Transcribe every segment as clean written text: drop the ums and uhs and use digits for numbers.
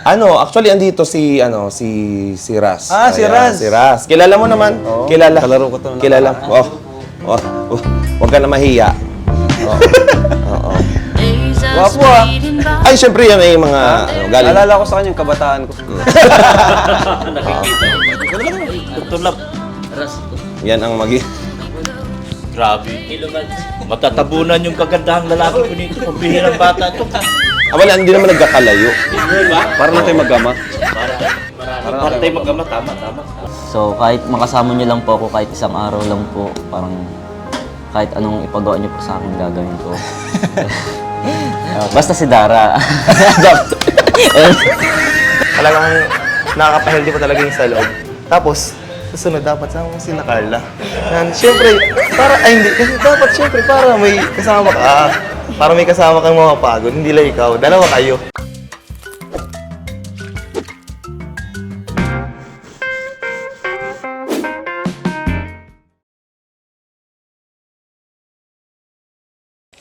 Ano, actually andito si Ras. Ah, si Ras. Si Ras. Kilala mo naman? Oo. Kilala. Kalaro ko to. Kilala. Huwag ka na mahiya. Oo. Wapo ah. Ay, syempre yan ay mga galing. Naalala ko sa kanya yung kabataan ko. Nakikita. Tutulap. Yan ang Grabe. Matatabunan yung kagandahang lalaki ko nito. Pabihirang bata ito. Wala, hindi naman nagkakalayo. Diba? Para lang tayo magama. Para tayo magama. Tama. So kahit makasama niyo lang po ako kahit isang araw lang po, parang kahit anong ipagawa niyo po sa akin gagawin ko. Basta si Dara. Talagang nakaka-healthy pa talaga yung sa loob. Tapos, susunod dapat sama mo sila Carla. Yan, syempre, hindi. Kasi dapat syempre, para may kasama ka. Para may kasama kang mapapagod, hindi lang ikaw. Dalawa kayo.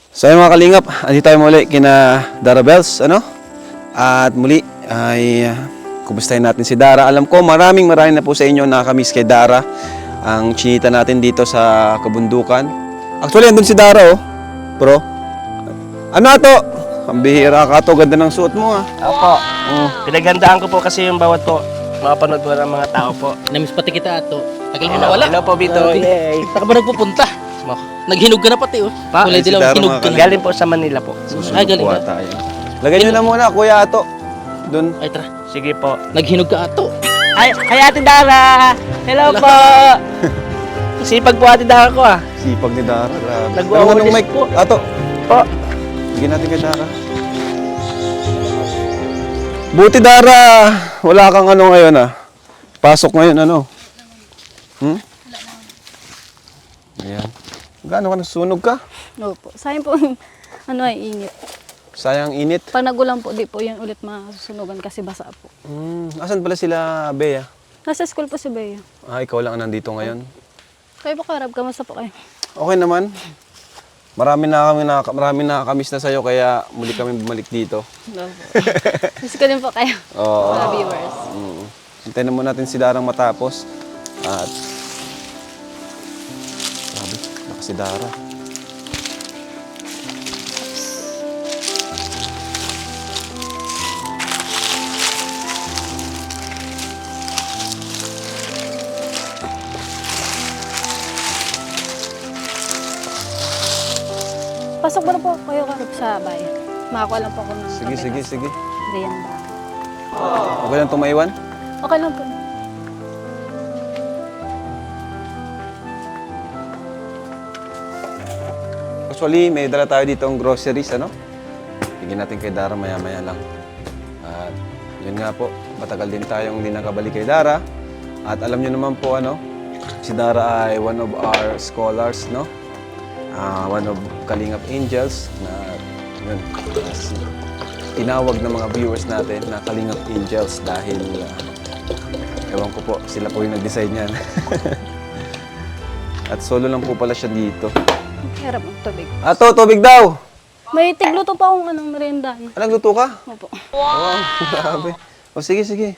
So ayun mga kalingap, andito tayo muli kina Dara Bells, ano? At muli ay kumustahin natin si Dara. Alam ko maraming na po sa inyo nakakamiss kay Dara. Ang chinita natin dito sa kabundukan. Actually, andun si Dara oh. Bro. Ano ato? Ang bihira ka to, ganda ng suot mo ah. Opo. Pinagandaan ko po kasi yung bawat po makapanood po ng mga tao po. Namiss pati kita ato. Tagal mo nawala. Hello po, Bitoy. Saan ka ba nagpupunta? Naghinog ka na pati oh. Pa, Kulay si dilaw, Dara, hinog mga ka na. Galing po sa Manila po. Ay, galing Kuha ka. tayo. Lagay nyo na muna, Kuya Ato. Doon. Ay, tara. Sige po. Naghinog ka ato. Ay, Ate Dara! Hello po! Sipag po Ate Dara ko ah. Sipag ni Dara, grabe. Nag-uwawalis Anong mic po. Ato. Po. Bigyan natin kay Dara. Buti Dara, wala kang ano ngayon ah. Pasok ngayon ano? Ayan. Gaano ka nasunog ka? Opo. Sayang po, ay init. Sayang init. Pag nagulan po, di po yan ulit masusunugan kasi basa po. Asan pala sila, Bea? Nasa school po si Bea. Ah, ikaw lang ang nandito ngayon. Kayo po Karab, kamusta po kayo? Okay naman. Marami nakakamiss na sa'yo kaya muli kami bumalik dito. Opo. Miss ko din po kayo, Oo. mga viewers. Hintayin na muna natin si Darang matapos. At grabe, naka si Dara. Pasok ba na po kayo Karab sa bayan? Makakuha lang po ako ng Sige, sige, sige. Rianda. Okay lang tumaiwan? Okay lang po. Actually, may dala tayo dito ang groceries, ano? Bigyan natin kay Dara maya-maya lang. At yun nga po, matagal din tayong hindi nakabalik kay Dara. At alam nyo naman po, ano? Si Dara ay one of our scholars, no? One of Kalingap Angels na yun, tinawag ng mga viewers natin na Kalingap Angels dahil ewan ko po, sila po yung nag-decide niyan. At solo lang po pala siya dito. Karab, tubig. Ato, tubig daw! May tigluto pa akong meriendahan. Nagluto ka? Opo. Wow, grabe. O sige, sige.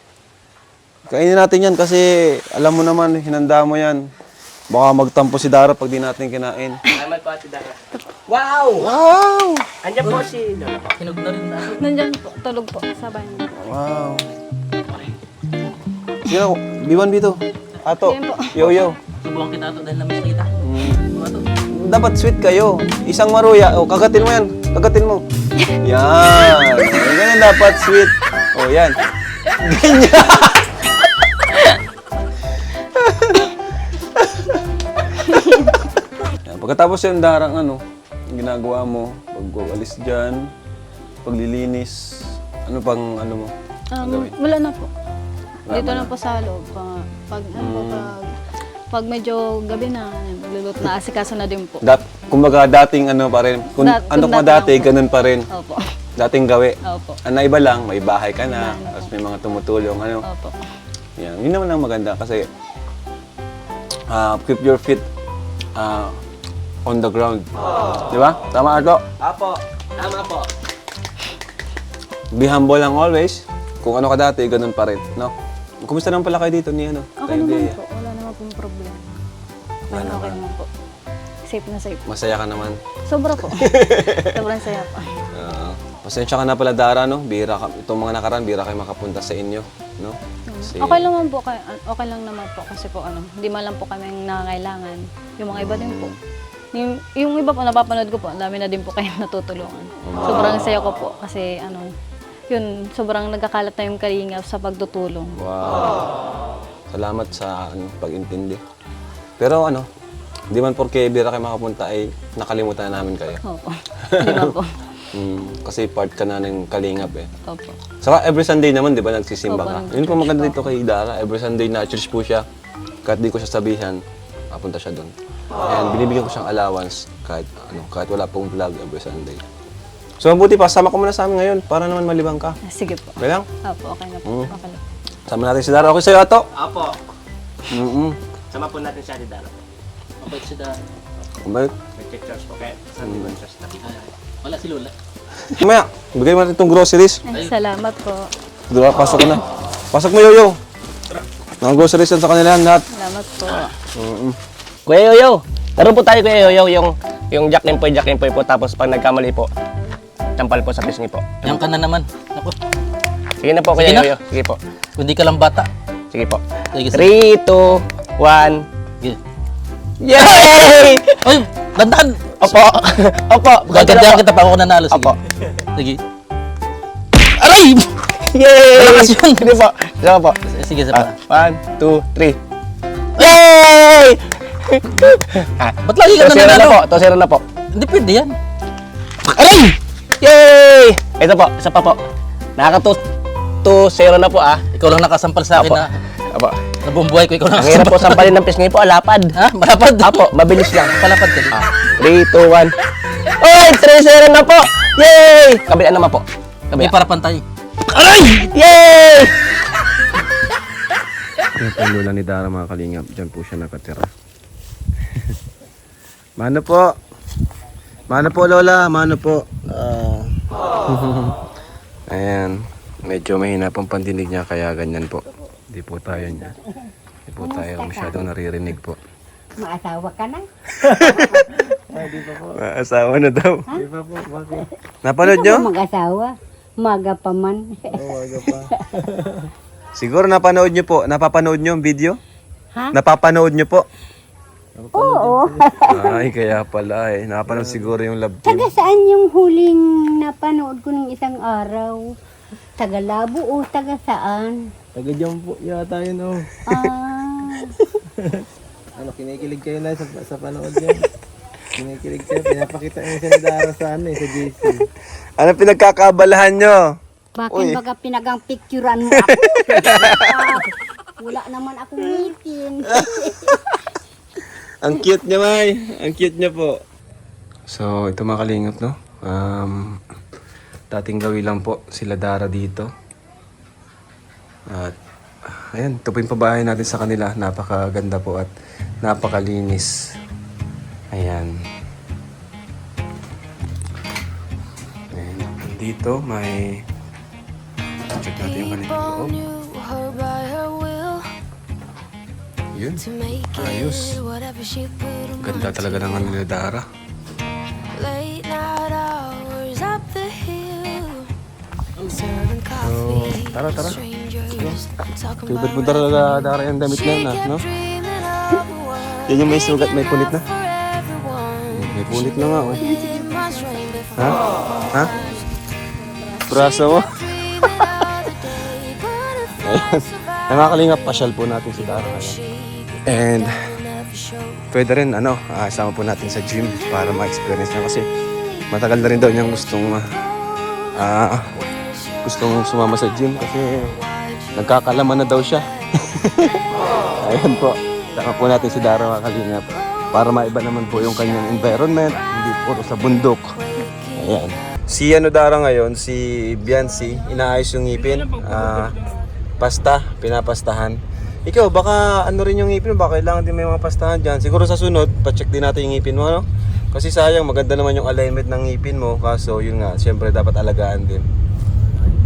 Kainin natin yan kasi alam mo naman, hinanda mo yan. Baka magtampo si Dara pag di natin kinain. Salamat po Ate Dara. Wow! Wow! Andiyan po si... Hinog na rin na. Nandyan po, tulog po sa bayan. Wow. Sige, B1, B2. Ato, Yan po. yo-yo. Subukan kita ato dahil namiss kita. Dapat sweet kayo. Isang maruya. O, kagatin mo yan. Kagatin mo. Yan. Ganyan dapat sweet. O, yan. Ganyan. Yan. Pagkatapos yung darang ano, yung ginagawa mo, pag-alis dyan, paglilinis, ano pang ano mo? gagawin? Wala na po. Wala Dito mo na po sa loob. Pag medyo gabi na, nagluluto na, asikaso na din po. Kumbaga dating ano pa rin, kung ano kung ka dati, dati lang po. ganun pa rin. Opo. Dating gawi. Opo. Ang naiba lang, may bahay ka na, tapos may mga tumutulong, ano. Opo. Yan. Yun naman ang maganda kasi keep your feet on the ground. Di ba? Tama, Arto? Apo. Tama po. Be humble lang always. kung ano ka dati, ganun pa rin, no? Kumusta naman pala kayo dito ni ano? Okay Kay naman Bea? po. Wala naman pong problema. Okay naman po. Safe na safe. Masaya ka naman. Sobra po. Sobrang saya po. Pasensya ka na pala, Dara, no? Bira ka, itong mga nakaraan, bira kayo makapunta sa inyo, no? Kasi, Okay lang naman po. Okay lang naman po. Kasi po hindi man lang po kami nangangailangan. Yung mga iba din po. Yung iba po, napapanood ko po, ang dami na din po kayong natutulungan. Sobrang saya ko po. Kasi yun, sobrang nagkakalat na yung kalingap sa pagtutulong. wow. Salamat sa pag-intindi. Pero hindi man porke bira kayo makapunta ay nakalimutan na namin kayo. Opo. Di ba po? Kasi part ka na ng kalingap eh. Opo. Saka every Sunday naman, di ba, nagsisimba Opo, ka? nagchurch Yun po maganda po. dito kay Dara. Every Sunday na church po siya. Kahit di ko siya sabihan, papunta siya doon. And binibigyan ko siyang allowance kahit wala pong vlog every Sunday. So mabuti pa, sama ko muna sa amin ngayon para naman malibang ka. Sige po. Okay lang? Opo, okay na po. Okay lang. Sama natin si Dara. Okay sa'yo, Ato? Apo. Mm-mm. Sama po natin siya ni Dara. Mabait si Dara. Kumbalik. May check charge po kaya saan di ba siya stop? Wala si Lola. Mamaya, bigay mo natin itong groceries. Ay, salamat po. Dura, pasok ko na. Pasok mo, Yoyo. Mga groceries yan sa kanila lahat. Salamat po. Kuya Yoyo, laro po tayo Kuya Yoyo, yung Jack Limpoy po, tapos pag nagkamali po, tampal po sa pisngi po. Yan ka na naman. Ako. Sige na po Kuya Sige na. Yoyo, sige po. Kundi ka lang bata. Sige po. Sige, sige. 3, 2, 1. Sige. Yay! Ay, dandan! Opo. Opo. Gagandahan kita pa ako nanalo. Sige. Opo. Sige. Aray! Yay! Malakas yun. Sige po. Sige po. Sige, sa pa. 1, 2, 3. Yay! Ba't lagi ka 2-0 na nanalo? po. 2-0 na po. Hindi pwede yan. Aray! Yay! Ito po, isa pa po. Nakaka 2-0 na po ah. Ikaw lang nakasampal sa akin Apo. na Apo. sa buong buhay ko. Ikaw lang Ang hirap po sampalin ng pisngi po, lapad. Ha? Malapad? Apo, mabilis lang. Palapad ka din. 3, 2, 1. Oy! 3-0 na po! Yay! Kabilaan naman po. Hindi Kabila. para pantay. Yay! Yung panlula ni Dara, mga kalingap. Diyan po siya nakatira. Mano po? Mano po, Lola? Mano po? Ayan. Medyo mahina pang pandinig niya, kaya ganyan po. Hindi po tayo niya. Hindi po tayo masyadong naririnig po. Maasawa ka na? Asawa na daw. Napanood nyo? Mag-asawa. Maga pa man. Siguro napanood nyo po. Napapanood nyo ang video? Ha? Napapanood nyo po? Oo. Ay, kaya pala eh. Napanood siguro yung love team. Taga saan yung huling napanood ko ng isang araw? Taga Labo o taga saan? Taga dyan po yata yun, oh. Ah, Kinikilig kayo na sa panood niya. Kinikilig kayo. Pinapakita niyo siya ni Dara sa sa JC. Ano pinagkakabalahan nyo? bakit baga pinagang picturean mo ako? Wala naman akong ngipin. Ang cute niya, May. Ang cute niya po. So, ito mga kalingap, no? Dating gawin lang po sila Dara dito. At, ayan, ito po yung pabahay natin sa kanila. Napakaganda po at napakalinis. Ayan. Ayan. Dito, may... Check natin yung kanilang loob. Yun. Ayos. Ganda talaga ng ano ni Dara. So, tara. Favorite mo talaga, Dara, yung damit na yun, no? Yan yung may sugat, may punit na. May punit na nga, oh. Ha? Ha? Braso mo? Ayan. Ay, mga kalingap, pasyal po natin si Dara ngayon. And, pwede rin, sama po natin sa gym para ma-experience niya kasi matagal na rin daw niyang gustong sumama sa gym kasi nagkakalaman na daw siya. Ayan po. Sama po natin si Dara, mga kalingap, para maiba naman po yung kanyang environment, hindi puro sa bundok. Ayan. Si Dara ngayon, si Biancy, inaayos yung ngipin. Pinapastahan. Ikaw, baka rin yung ngipin mo, baka kailangan din may mga pastahan dyan. Siguro sa sunod, pa-check din natin yung ngipin mo, no? Kasi sayang, maganda naman yung alignment ng ngipin mo, kaso yun nga, siyempre dapat alagaan din.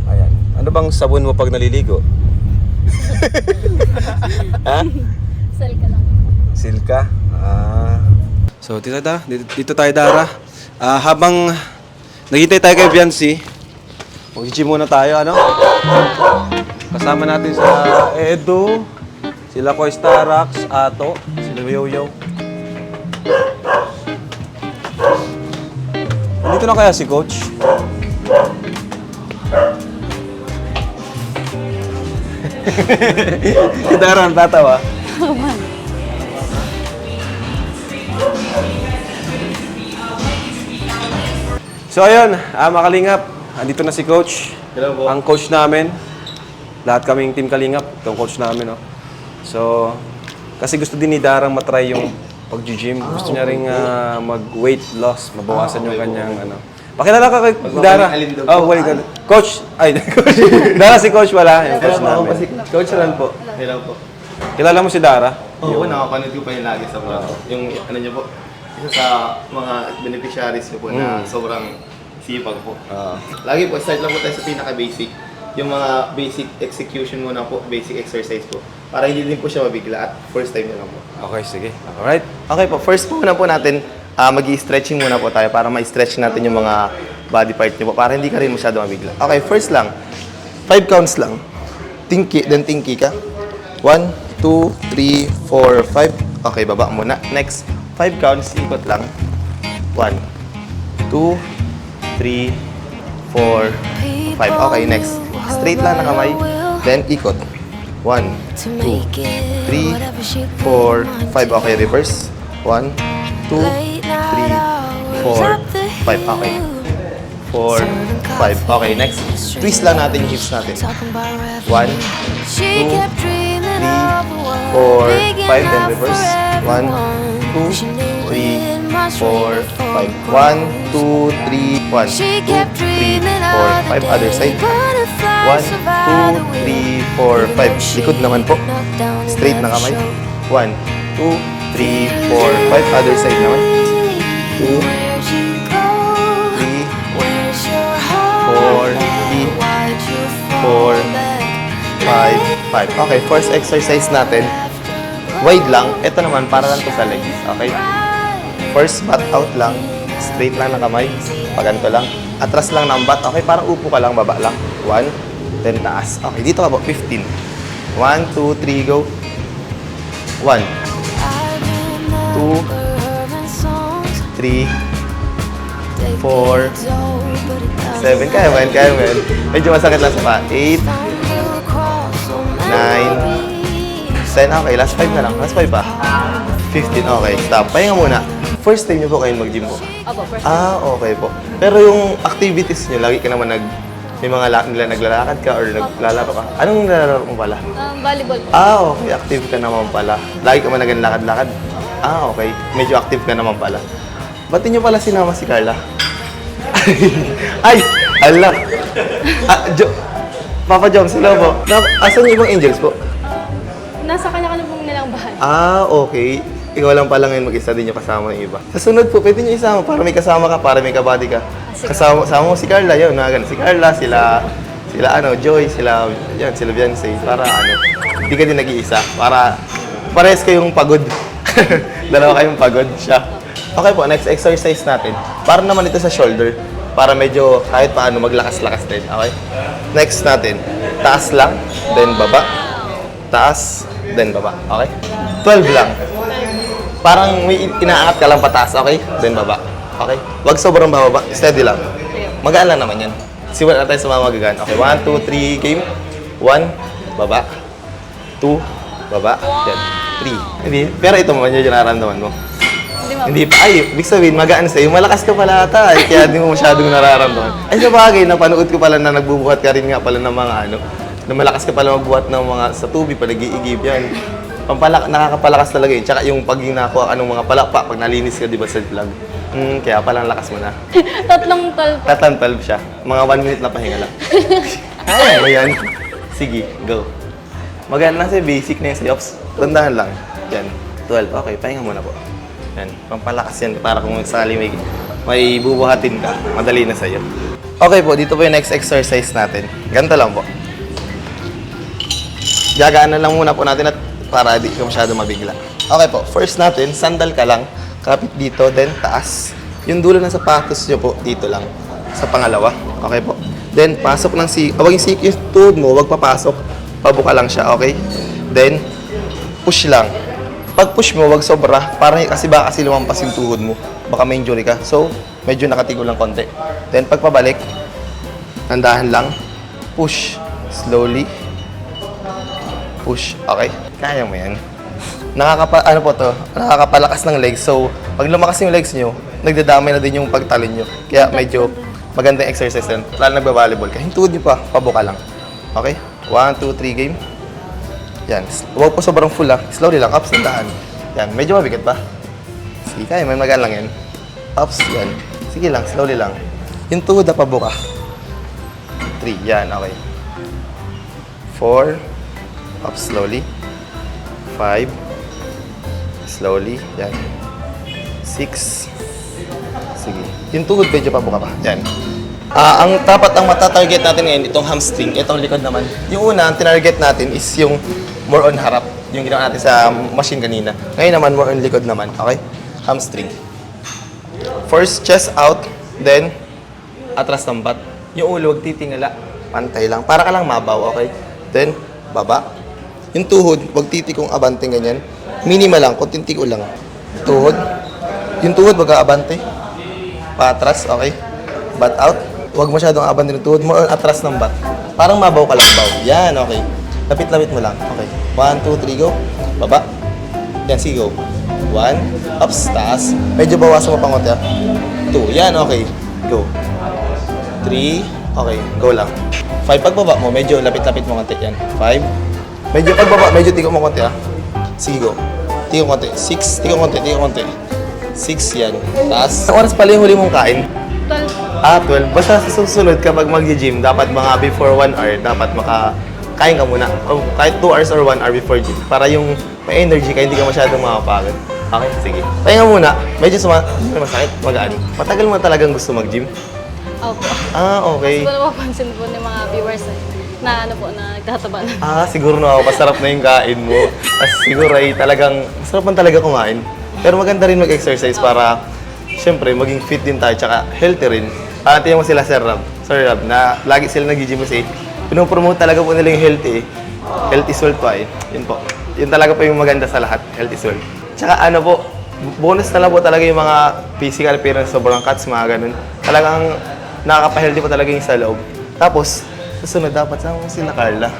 Ayan. Ano bang sabon mo pag naliligo? Ha? Sal ka lang. Silka. So, dito tayo, Dara. Habang naghintay tayo kay Biancy, mag-gym muna tayo, ano? Kasama natin sa Edo, sila Koy Starax, Ato, sila Yoyo. Dito na kaya si Coach? Si Dara ang tatawa. So ayun, mga Kalingap, andito na si Coach. Hello po. Ang coach namin. Lahat kaming Team Kalingap, itong coach namin. No? So, kasi gusto din ni Darang matry yung pag-gym. Gusto niya rin mag-weight loss, mabawasan yung kanyang ano. Pakilala ka kay Dara. Oh, wait. Coach, Coach. Dara si Coach wala, yung coach namin. Coach Ran po. Hello po. Kilala mo si Dara? Oo, nakapanood ko pa yung lagi sa vlog. Yung ano niyo po, isa sa mga beneficiaries niyo po na sobrang sipag po. Lagi po, start lang po tayo sa pinaka-basic. Yung mga basic execution muna po, basic exercise po. Para hindi din po siya mabigla at first time na lang po. Okay, sige. Alright. Okay po, first po muna po natin, mag-i-stretching muna po tayo para ma-stretch natin yung mga body part niyo po para hindi ka rin masyado mabigla. Okay, first lang, 5 counts lang. Tinky, then tinky ka. 1, 2, 3, 4, 5. Okay, baba muna. Next, 5 counts, ikot lang. 1, 2, 3, 4, 5. Okay, next. Straight lang na kamay. Then, ikot. 1, 2, 3, 4, 5. Okay, reverse. 1, 2, 3, 4, 5. Okay. 4, 5. Okay, next. Twist lang natin yung hips natin. 1, 2, 3, 4, 5. Then reverse. 1, 2, 3, 4, 5. 1, 2, 3, 1, 2, 3, 4, 5. Other side. 1, 2, 3, 4, 5. Likod naman po. Straight na kamay. 1, 2, 3, 4, 5. Other side naman. 2, 3, 4, 5. Okay, first exercise natin. Wide lang. Ito naman, para lang to sa legs. Okay? First, butt out lang. Straight lang na kamay. Paganto lang. Atras lang ng butt. Okay, parang upo ka lang, baba lang. 1, then taas. Okay, dito ka po. 15. 1, 2, 3, go. 1, 2, 3, 4, 7. Kaya mo yan. Medyo masakit lang sa pa. 8, 9, 10. Okay, last 5 na lang. Last 5 pa. 15. Okay, stop. Pahinga muna. First time niyo po kayo mag-gym po? Opo, first Okay po. Pero yung activities niyo, lagi ka naman may mga naglalakad ka or naglalaro ka. Anong nilalaro mo pala? Volleyball. Okay. Active ka naman pala. Lagi ka man naglalakad-lakad. Okay. Medyo active ka naman pala. Ba't niyo pala sinama si Carla? Ay! Ala! Papa Joms, hello po. Asan yung ibang angels po? Nasa kanya-kanya pong nilang bahay. Okay. Ikaw lang pala ngayon mag-isa, din yung kasama yung iba. Sa sunod po, pwede nyo isama para may kasama ka, para may kabady ka. Kasama mo si Carla, yun, si Carla, sila Joy, sila Beyonce, para hindi ka din nag-iisa, para parehas kayong pagod. Dalawa kayong pagod siya. Okay po, next exercise natin. Para naman ito sa shoulder, para medyo kahit paano maglakas-lakas din, okay? Next natin, taas lang, then baba. Taas, then baba, okay? 12 lang. Parang may inaangat ka lang pataas, okay? Then baba. Okay? Wag sobrang bababa. Steady lang. Magaan lang naman yan. Simulan natin sa mga magagaan. Okay, 1, 2, 3, game. 1, baba. 2, baba. Then, 3. Hindi. Pero ito mo, yung nararamdaman mo. Hindi pa. Ay, ibig sabihin, magaan sa'yo. Malakas ka pala ata. Kaya hindi mo masyadong nararamdaman. Ay, sa bagay, napanood ko pala na nagbubuhat ka rin nga pala ng mga na malakas ka pala magbuhat ng mga sa tubig pa, nag-iigib yan. Nakakapalakas talaga yun. Tsaka yung pag nakuha ka ng mga palakpa, pag nalinis ka, di ba, sa vlog. Kaya palang lakas mo na. Tatlong 12. Tatlong 12 siya. Mga 1 minute na pahinga lang. Ay, ayan. Sige, go. Maganda sa basic na yung sayops. Tandahan lang. Yan. 12. Okay, pahinga muna po. Yan. Pampalakas yan. Para kung sakali may bubuhatin ka, madali na sa'yo. Okay po, dito po yung next exercise natin. Ganito lang po. Gagaan na lang muna po natin at para di ka masyado mabigla. Okay po, first natin, sandal ka lang. Kapit dito, then taas. Yung dulo ng sapatos nyo po, dito lang. Sa pangalawa. Okay po. Then, pasok ng yung tuhod mo, wag papasok. Pabuka lang siya, okay? Then, push lang. Pag push mo, wag sobra. Kasi baka lumampas yung tuhod mo. Baka may injury ka. So, medyo nakatigo lang konti. Then, pag pabalik, tandahan lang. Push. Slowly. Push. Okay. Kaya mo yan. Nakakapalakas ng legs. So, pag lumakas yung legs nyo, nagdadamay na din yung pagtalon nyo. Kaya medyo magandang exercise yan. Lalo nagba-volleyball ka. Yung tuhod nyo pa, pabuka lang. Okay? 1, 2, 3 game. Yan. Huwag po sobrang full Slowly lang. Ups, tandahan. Yan. Medyo mabigat pa. Sige, kaya. May magaan lang yan. Ups, yan. Sige lang. Slowly lang. Yung tuhod na pabuka. 3. Yan. Okay. 4. Up slowly. 5. Slowly. Yan. 6. Sige. Yung tuhod medyo pabuka pa. Yan. Ang matatarget natin ngayon, itong hamstring, itong likod naman. Yung una, ang tinarget natin is yung more on harap. Yung ginawa natin sa machine kanina. Ngayon naman, more on likod naman. Okay? Hamstring. First, chest out. Then, atras ng bat. Yung ulo, huwag titingala. Pantay lang. Para ka lang mabaw. Okay? Then, baba. Yung tuhod, huwag titikong abante ganyan. Minimal lang, konting tiko lang. Tuhod. Yung tuhod, wag abante. Patras, okay. Bat out. Huwag masyadong abante ng tuhod mo. Atras ng bat. Parang mabaw ka lang, baw. Yan, okay. Lapit-lapit mo lang. Okay. 1, 2, 3, go. Baba. Yan, sige, go. 1, ups, taas. Medyo bawasan mo pang konti, 2, yan, okay. Go. 3, okay, go lang. 5, pagbaba mo, medyo lapit-lapit mo konti, yan. 5, medyo pagbaba, medyo tigo mo konti Sige, go. Tigo konti. 6, tigo konti, tigo konti. 6, yan. Taas. Ang oras pala yung huli mong kain? 12. 12. Basta sa susunod kapag mag-gym, dapat mga before 1 hour, dapat makakain ka muna. O kahit 2 hours or 1 hour before gym. Para yung may energy ka, hindi ka masyadong makapagod. Okay, sige. Pahinga muna. Medyo masakit, magaan. Matagal mo talagang gusto mag-gym? Opo. Okay. Siguro mapapansin po ng mga viewers na nagtataba na. Siguro pasarap na yung kain mo. Siguro ay talagang, masarap man talaga kumain. Pero maganda rin mag-exercise para, syempre, maging fit din tayo, tsaka healthy rin. Tingnan mo sila, Sir Rob, na lagi sila nag-gym kasi pinopromote talaga po nila yung healthy soul po ay. Yun po. Yun talaga po yung maganda sa lahat, healthy soul. Tsaka bonus na lang po talaga yung mga physical appearance, sobrang cuts, mga ganun. Talagang nakaka-healthy po talaga yung sa loob. Tapos, susunod dapat sama mo sila Carla.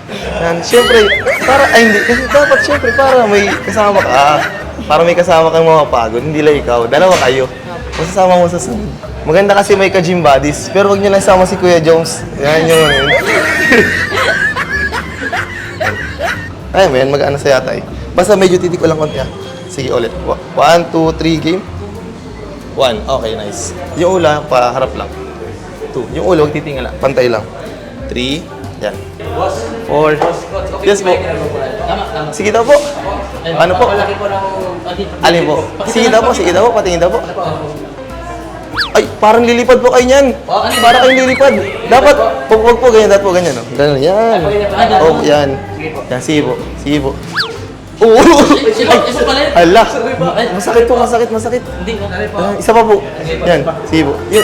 Yan, syempre, kasi dapat syempre para may kasama ka. Para may kasama kang mapapagod, hindi lang ikaw. Dalawa kayo. Masasama mo sa sunod. Maganda kasi may ka-gym buddies, pero huwag niyo lang sama si Kuya Jones. Yan yun. Ay, man, mag-ano sa yata eh. Basta medyo titik ko lang konti Sige, ulit. 1, 2, 3, game. 1, okay, nice. Yung ulo, paharap lang. 2, yung ulo, huwag titingala. Pantay lang. 3, yan. 4, yes po. Sige daw po. Ano po? Alin po? Sige daw po, patingin daw po. Ay, parang lilipad po kayo niyan. Parang kayong lilipad. Dapat, huwag po ganyan, dapat po ganyan. No? Ganyan, yan. Oh, yan. Yan, sige po. Oo! Ala! Masakit po. Isa pa po. Yan, sige po. Yan,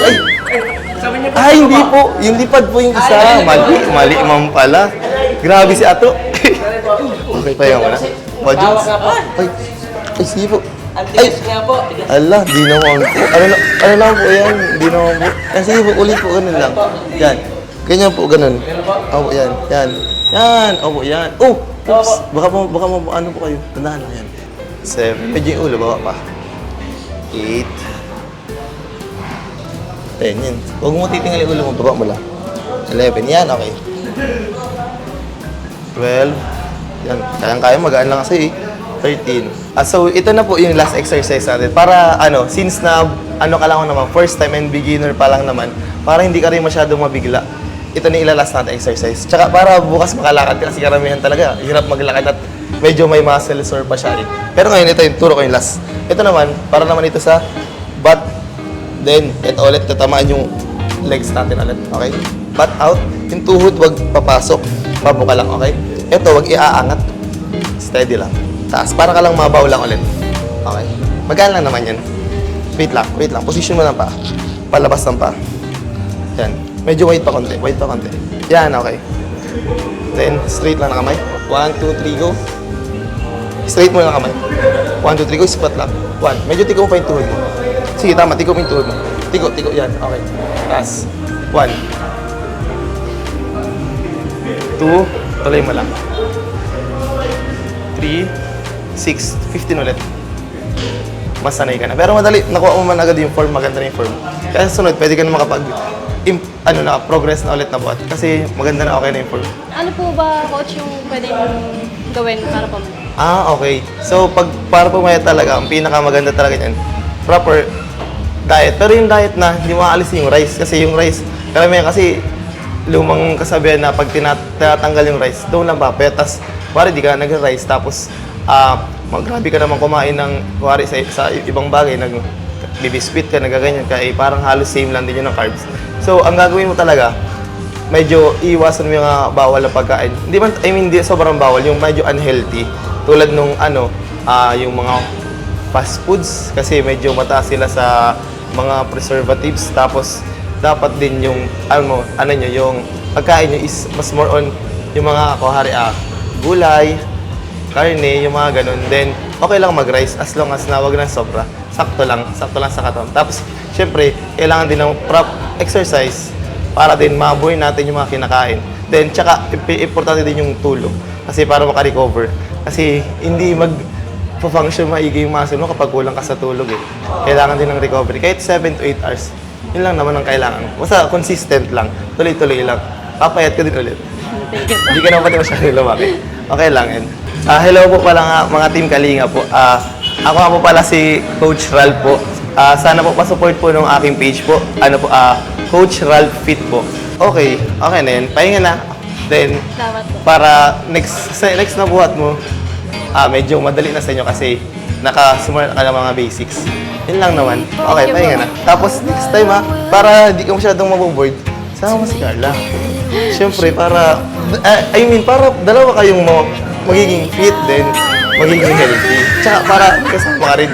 ay, hindi po. Yung lipad po yung isa. Mali man pala. Grabe si Ato. Okay, pahinga mo na. Jones. Ay, sige po. Ay, ala, di naman po. Ano lang po yan? Di naman po. Sige po, ulit po, ganun lang. Yan. Ganyan po, ganun. Opo, yan. Opo, yan. Oh! Oops. Baka ano po kayo. Tandaan lang yan. 7. Medyo yung ulo, baba pa. 8. 10 yan. Huwag mo titingal yung ulo mo, baba mo lang. 11. Yan, okay. 12. Yan. Kayang-kaya, magaan lang kasi 13. So, ito na po yung last exercise natin. Para, since na, ka lang naman, first time and beginner pa lang naman, para hindi ka rin masyadong mabigla. Ito na ilalas natin exercise. Tsaka para bukas makalakad ka kasi karamihan talaga. Hirap maglakad at medyo may muscle sore pa siya. Pero ngayon, ito yung turo ko yung last. Ito naman, para naman ito sa butt. Then, ito ulit, tatamaan yung legs natin ulit, okay? Butt out, yung tuhod wag papasok, pabuka lang, okay? Ito, wag iaangat. Steady lang. Taas, para ka lang mabaw lang ulit. Okay? Magaan lang naman yan. Wait lang. Position mo ng paa. Palabas ng paa. Yan. Medyo wait pa konti. Yan, okay. Then, straight lang na kamay. 1, 2, 3, go. Straight mo lang kamay. 1, 2, 3, go. Squat lang. 1. Medyo tiko mo pa yung tuhod mo. Sige, tama. Tiko mo yung tuhod mo. Tiko. Yan. Okay. Taas. 1. 2. Tuloy mo lang. 3, 6, 15 ulit. Mas sanay ka na. Pero madali, nakuha mo man agad yung form, maganda na yung form. Kaya sa sunod, pwede ka na progress na ulit na buhat. Kasi maganda na, okay na yung form. Ano po ba, coach, yung pwedeng gawin para po? Okay. So, para pumayat talaga, ang pinakamaganda talaga yan, proper diet. Pero yung diet na, hindi maalis yung rice. Kasi yung rice, karamihan kasi lumang kasabihan na pag tinatanggal yung rice, doon lang papayat. Tapos, kuwari di ka nag-rice, tapos grabe ka naman kumain ng, kuwari sa ibang bagay, nag-biscuit ka, nagaganyan ka, parang halos same lang din yun ng carbs. So, ang gagawin mo talaga, medyo iwasan mo yung bawal na pagkain. Hindi sobrang bawal, yung medyo unhealthy. Tulad nung yung mga fast foods, kasi medyo mataas sila sa mga preservatives. Tapos, dapat din yung, yung pagkain nyo is mas more on yung mga, kuwari, gulay, karne, yung mga ganun. Then, okay lang mag-rice as long as na wag na sobra. Sakto lang sa katawan. Tapos, syempre, kailangan din ng exercise para din mabuhay natin yung mga kinakain. Then, tsaka, importante din yung tulog. Kasi para makarecover. Kasi, hindi mag-function maigi yung muscle mo kapag kulang ka sa tulog eh. Kailangan din ng recovery. Kahit 7 to 8 hours. Yun lang naman ang kailangan. Basta consistent lang. Tuloy-tuloy lang. Papayat ka din ulit. Hindi ka naman pati masyadong lumaki. Okay lang yan. Hello po pala mga Team Kalinga po. Ako nga po pala si Coach Ralph po. Sana po pa-support po ng aking page po. Coach Ralph Fit po. Okay na yun. Pahinga na. Then, para next na buhat mo, medyo madali na sa inyo kasi nakasumar ka ng mga basics. Yun lang naman. Okay, pahinga na. Tapos next time para hindi ka masyadong maboboard, sama mo si Carla. Siyempre, para dalawa kayong magiging fit din, magiging healthy. Tsaka para kasama ka rin,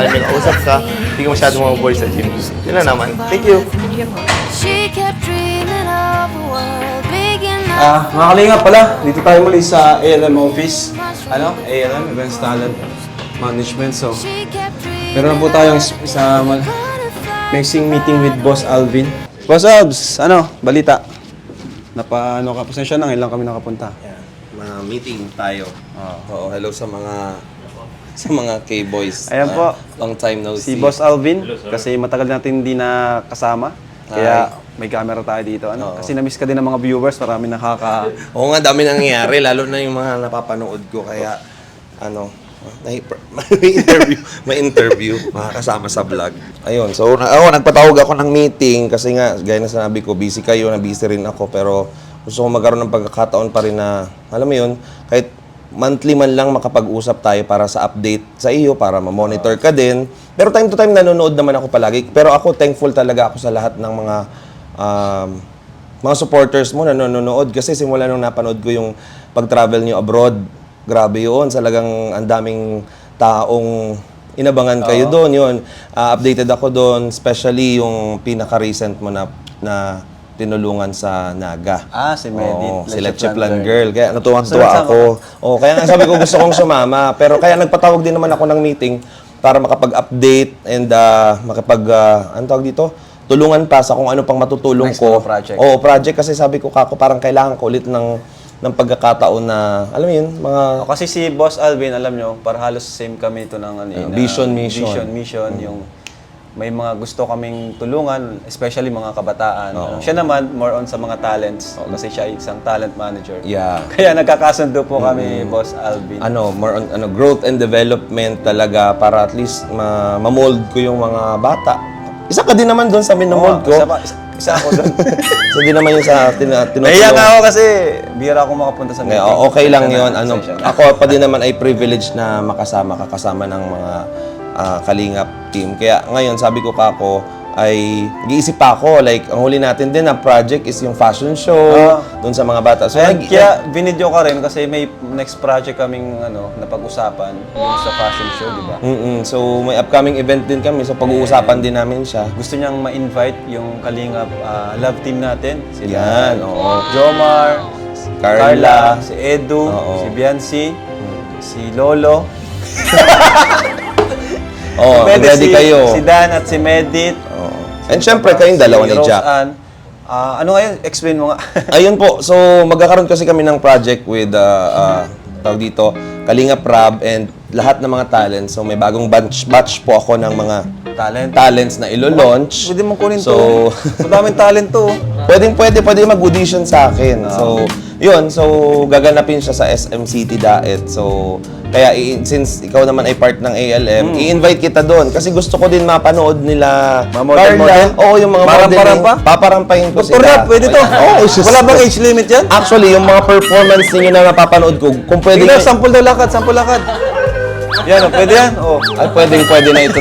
may kausap ka, hindi ka masyadong maboboard sa gym. Yun lang naman. Thank you. Mga kalinga pala, dito tayo muli sa ALM office. ALM, Advanced Talent Management. So, meron na po tayong mixing meeting with Boss Alvin. Boss Albs, balita? Pasensya na, ngayon lang kami nakapunta. Meeting tayo. Oo, hello sa mga K-boys. Ayan po. Long time no Si see. Boss Alvin, kasi matagal natin hindi na kasama. Kaya may camera tayo dito. Kasi na-miss ka din ng mga viewers, marami Oo nga, dami nangyayari, lalo na yung mga napapanood ko. Kaya, may interview, makakasama sa vlog. Ayun, so nagpatawag ako ng meeting kasi nga, gaya na sinabi ko, busy kayo, na busy rin ako, pero gusto ko magkaroon ng pagkakataon pa rin na, alam mo yun, kahit monthly man lang makapag-usap tayo para sa update sa iyo, para ma-monitor ka din. Pero time to time nanonood naman ako palagi. Pero ako, thankful talaga ako sa lahat ng mga supporters mo na nanonood. Kasi simula nung napanood ko yung pag-travel niyo abroad, grabe yun. Talagang ang daming taong inabangan kayo doon. Yun, updated ako doon, especially yung pinaka-recent mo na tinulungan sa Naga. si Medit. Si Leche Plan Girl. Kaya natuwang-tuwa ako. Kaya nga sabi ko gusto kong sumama. Pero kaya nagpatawag din naman ako ng meeting para makapag-update and ano tawag dito? Tulungan pa sa kung ano pang matutulong ko. Project. Project. Kasi sabi ko, parang kailangan ko ulit ng pagkakataon na, alam mo yun, mga... Kasi si Boss Alvin, alam nyo, para halos same kami ito ng Vision, mission. Yung may mga gusto kaming tulungan, especially mga kabataan. Siya naman, more on sa mga talents. Kasi siya ay isang talent manager. Yeah. Kaya nagkakasundo po kami, Boss Alvin. More on growth and development talaga para at least ma-mold ko yung mga bata. Isa ka din naman doon sa minomold ko. Isa ako doon. So, di naman yung sa tinutulong. Naiyak ako kasi bihira ako makapunta sa meeting. Okay lang yun. Ako pa din naman ay privilege na kakasama ng mga Kalingap team. Kaya ngayon, sabi ko ay nag-iisip pa ako. Like, ang huli natin din na project is yung fashion show doon sa mga bata. So, Kaya binidyo ka rin kasi may next project kaming napag-usapan yung sa fashion show, di ba? So, may upcoming event din kami. So, pag-uusapan din namin siya. Gusto niyang ma-invite yung Kalingap love team natin. Sila Yan, oo. Jomar, si Carla, si Edu, oo. si Biancy, si Lolo. Oh, Pwede ready kayo. Si Dan at si Medit. And syempre, kayong dalawa ni Rose Jack. Ann. Ano ngayon? Explain mo nga. Ayun po. So, magkakaroon kasi kami ng project with, tawag dito, Kalingap Rab and lahat ng mga talents. So, may bagong batch po ako ng mga talents na ilo-launch. Pwede mong kunin So, to. Madaming talent to. pwede mag-audition sa akin. So, yun. So, gaganapin siya sa SM City Daet. So, kaya since ikaw naman ay part ng ALM, i-invite kita doon. Kasi gusto ko din mapanood nila Carla. Oo, yung mga modeling. Paparampahin ko Dr. sila. Rap, pwede to. Wala bang age limit yan? Actually, yung mga performance ninyo na napapanood ko, kung pwede Tingnan, sample daw lakad, sample lakad. Yan, pwede yan. Ay, pwede na ito.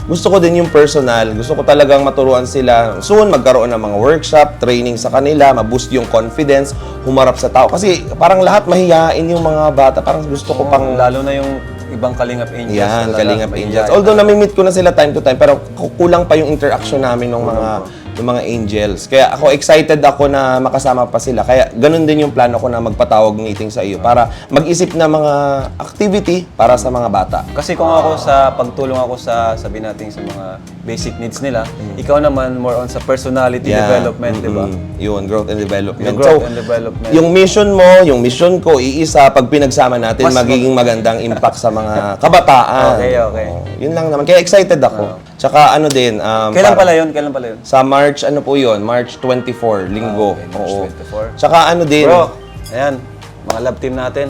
Gusto ko din yung personal. Gusto ko talagang maturuan sila. Soon, magkaroon ng mga workshop, training sa kanila, ma-boost yung confidence, humarap sa tao. Kasi parang lahat mahihain yung mga bata. Parang gusto ko pang... Lalo na yung ibang Kalingap Angels. Yan, talaga, Kalingap Angels. mahihain. Although nami-meet ko na sila time to time, pero kulang pa yung interaction namin ng mga angels. Kaya ako excited ako na makasama pa sila. Kaya ganun din yung plano ko na magpatawag meeting sa iyo para mag-isip na mga activity para sa mga bata. Kasi kung pagtulong ako sa, sabihin natin sa mga basic needs nila, ikaw naman more on sa personality development, di ba? Yun, growth and development. Yung growth and development. Yung mission mo, yung mission ko, iisa, pag pinagsama natin, magiging magandang impact sa mga kabataan. Okay. Yun lang naman. Kaya excited ako. Tsaka ano din, Kailan pala yun? sa March, March 24, linggo. March 24. Tsaka ano din. Bro, ayan, mga love team natin.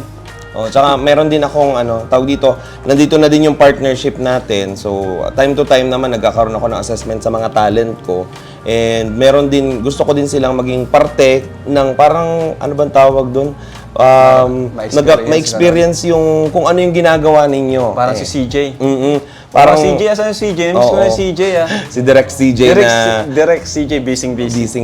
Tsaka meron din akong tawag dito, nandito na din yung partnership natin. So, time to time naman nagkakaroon ako ng assessment sa mga talent ko. And meron din, gusto ko din silang maging parte ng parang, ano bang tawag doon? Ma-experience yung kung ano yung ginagawa ninyo. Parang si CJ. Parang CJ, asan yung CJ? Miss ko na yung CJ, Si Direct CJ na... Direct CJ, busy.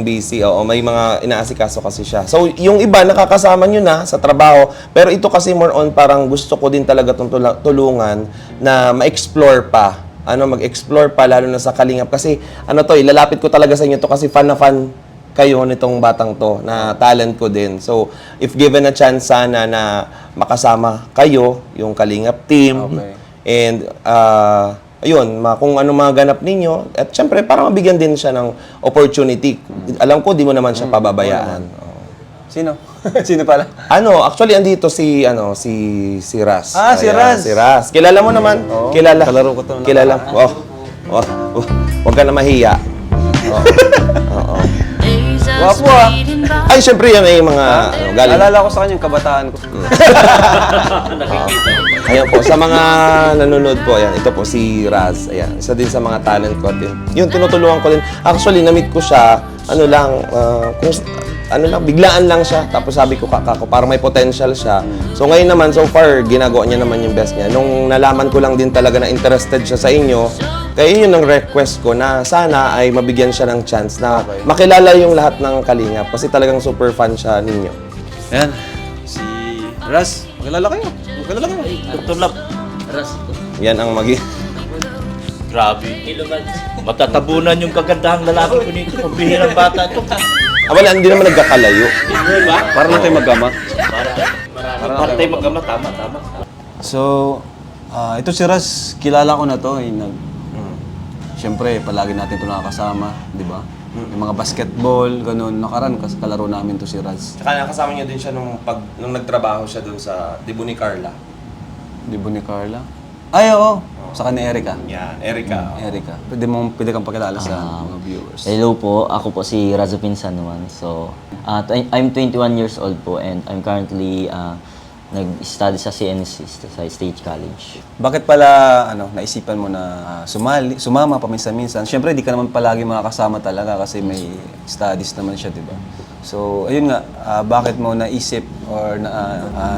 Busy. Oo, may mga inaasikaso kasi siya. So, yung iba, nakakasama nyo na sa trabaho. Pero ito kasi more on parang gusto ko din talaga itong tulungan na ma-explore pa. Mag-explore pa, lalo na sa Kalingap. Kasi, ilalapit ko talaga sa inyo to kasi fan na fan kayo nitong batang to, na talent ko din. So, if given a chance sana na makasama kayo, yung Kalingap team, and ayun, kung ano mga ganap ninyo, at syempre, para mabigyan din siya ng opportunity. Alam ko, di mo naman siya pababayaan. Sino? Sino pala? Actually, andito si Ras. Si Ras. Si Ras. Kilala mo naman? Kilala. Kalaro ko to. Kilala. Huwag ka na mahiya. Oo. Wapo Ay, syempre yan ay mga galing. Alala ko sa kanya yung kabataan ko. Ayan po, sa mga nanonood po, ayan, ito po si Raz. Ayan, isa din sa mga talent ko din. Yun, tinutulungan ko din. Actually, na-meet ko siya, biglaan lang siya. Tapos sabi ko, parang may potential siya. So ngayon naman, so far, ginagawa niya naman yung best niya. Nung nalaman ko lang din talaga na interested siya sa inyo, kaya yun ang request ko na sana ay mabigyan siya ng chance na makilala yung lahat ng Kalingap kasi talagang super fan siya ninyo. Ayan, si Ras. Makilala kayo. Dr. Lap. Yan ang Grabe. Matatabunan yung kagandahang lalaki ko nito. Pambihirang bata ito. wala, hindi naman nagkakalayo. Para na tayo magama. Para tayo magama. Tama. So, ito si Ras, kilala ko na to. Siyempre, palagi natin ito nakakasama, di ba? Yung mga basketball, ganun. Nakaraan, kalaro namin to si Raz. Tsaka nakasama niyo din siya nung nagtrabaho siya dun sa Dibu ni Carla. Dibu ni Carla? Ay, oo. Saka ni Erica. Yan, Erica. Erica. Pwede kang pakilala sa mga viewers. Hello po, ako po si Razo Pinsan naman. So, I'm 21 years old po and I'm currently nag-study sa CNC, sa State College. Bakit pala naisipan mo na sumama paminsan-minsan? Siyempre, di ka naman palagi makakasama talaga kasi may studies naman siya, di ba? So, ayun nga, bakit mo naisip or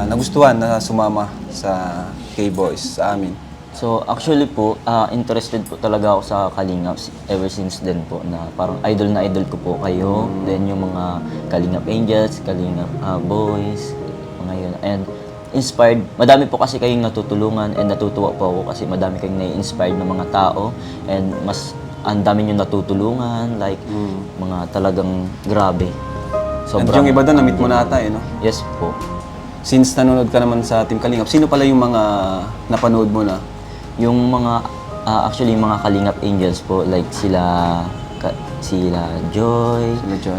nagustuhan na sumama sa K-Boys, sa amin? So actually po, interested po talaga ako sa Kalingap ever since then po na parang idol na idol ko po kayo. Then yung mga Kalingap Angels, Kalingap Boys, mga yun. And inspired, madami po kasi kayong natutulungan and natutuwa po ako kasi madami kayong nai-inspired na mga tao and mas ang dami nyo natutulungan, like mga talagang grabe. And yung iba doon, na-meet mo na ata no? Yes po. Since nanonood ka naman sa Team Kalingap, sino pala yung mga napanood mo na? Yung mga, actually yung mga Kalingap Angels po, like sila Joy,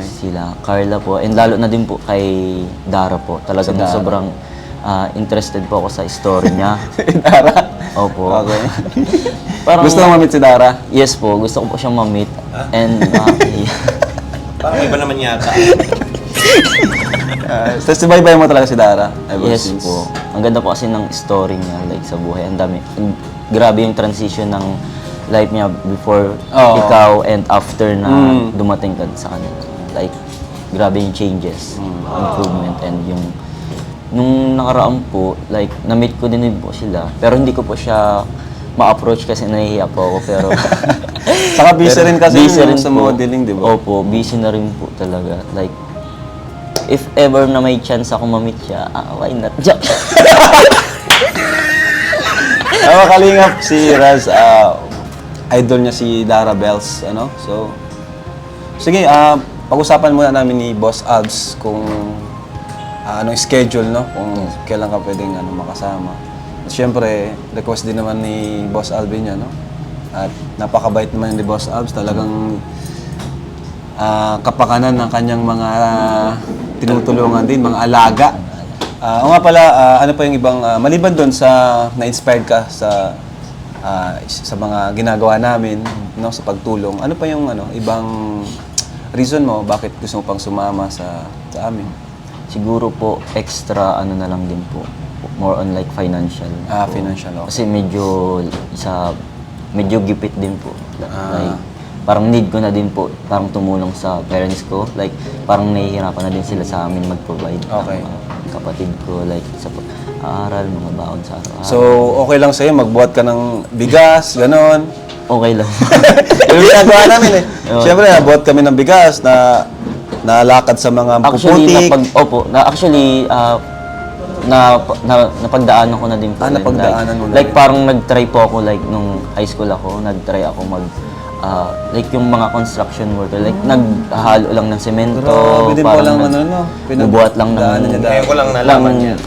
sila Carla po, and lalo na din po kay Dara po. Talagang sobrang interested po ako sa story niya. Dara? Opo. Okay. Parang, Gusto mo ma-meet si Dara? Yes po, gusto ko po siyang ma-meet. And, Parang iba naman yata. So, subaybay mo talaga si Dara? yes po. Ang ganda po kasi ng story niya, like sa buhay. Ang dami. Grabe yung transition ng life niya before ikaw and after na dumating ka sa kanila. Like, grabe yung changes, improvement, and yung nung nakaraan po, like, na-meet ko din po sila. Pero hindi ko po siya ma-approach kasi nahihiya po ako, pero... Saka busy rin kasi busy rin sa po. modeling, di ba? Opo, busy na rin po talaga. Like, if ever na may chance ako ma-meet siya, why not? Joke! Mga Kalingap, si Raz, idol niya si Dara Bells, ano? So, sige, pag-usapan muna namin ni Boss Albs kung anong schedule, no? Kung kailan ka pwedeng makasama. At syempre, request din naman ni Boss Alvin niya, no? At napakabait naman ni Boss Albs, talagang kapakanan ng kanyang mga tinutulungan din, mga alaga. O nga pala, ano pa yung ibang, maliban doon sa na-inspired ka sa mga ginagawa namin, no, sa pagtulong, ano pa yung ibang reason mo bakit gusto mo pang sumama sa amin? Siguro po, extra na lang din po. More on like financial. Financial, okay. Kasi medyo gipit din po. Like, parang need ko na din po, parang tumulong sa parents ko. Like, parang nahihirapan na din sila sa amin mag-provide. Okay. Kapatid ko, like, sa pag-aaral, mga baon sa araw-araw. So, okay lang sa'yo, magbuhat ka ng bigas, ganon. Okay lang. Yung ginagawa namin Siyempre, nabuhat kami ng bigas na nalakad sa mga puputik. Napagdaanan ko na din po. Napagdaanan mo na like, parang nag-try po ako, like, nung high school ako, nag-try ako like yung mga construction worker, like naghahalo lang ng semento, Grabe din parang palang bubuhat lang ng Ngayon ko lang nalaman niya.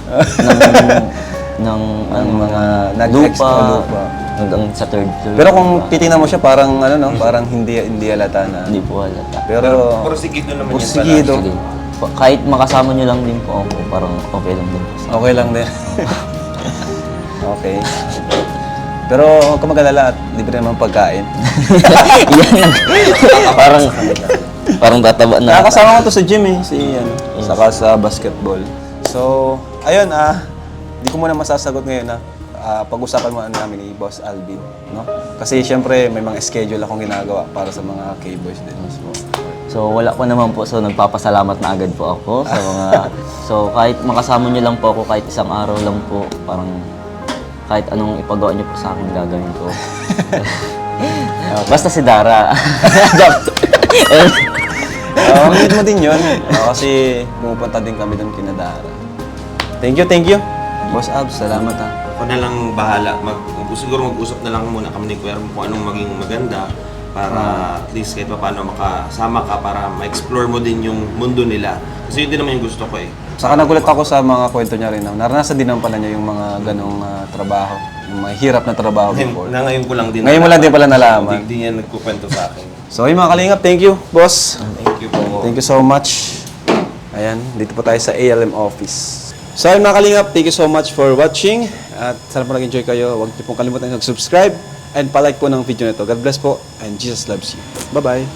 ng mga lupa lupa. hanggang sa third floor. Pero kung titingnan mo siya, parang parang hindi halata na. Hindi po halata. Pero Porsigido naman yan pala. porsigido. Sige. Kahit makasama nyo lang din po ako, parang okay lang din po. Okay lang din. Okay. Pero huwag ka mag-alala at libre naman pagkain. Yan. parang tataba na. Nakakasama ko to sa gym saka sa basketball. So, ayun di ko muna masasagot ngayon pag-usapan muna namin ni Boss Alvin, no? Kasi syempre may mga schedule akong ginagawa para sa mga K-boys din. So wala pa naman po, so nagpapasalamat na agad po ako sa mga so kahit makasama niyo lang po ako kahit isang araw lang po, parang kahit anong ipagawa niyo po sa akin gagawin ko. Basta si Dara. Need mo din yun. Kasi pumupunta din kami doon kina Dara. Thank you. Boss Abs, salamat Ako na lang bahala. Siguro mag-usap na lang muna kami ni Kuya kung anong maging maganda para at least kahit pa paano makasama ka para ma-explore mo din yung mundo nila. Kasi yun din naman yung gusto ko Saka nagulat ako sa mga kwento niya rin. Naranasan din naman pala niya yung mga ganong trabaho. Yung mga hirap na trabaho before. Ngayon ko lang din Ngayon mo lang din pala nalaman. Hindi niya nagkukwento sa akin. So yung mga Kalingap, thank you, boss. Thank you po. Thank you so much. Ayan, dito po tayo sa ALM office. So ayun mga Kalingap, thank you so much for watching. At sana po nag-enjoy kayo. Huwag niyo pong kalimutan mag-subscribe and pa-like po ng video nito. God bless po and Jesus loves you. Bye-bye.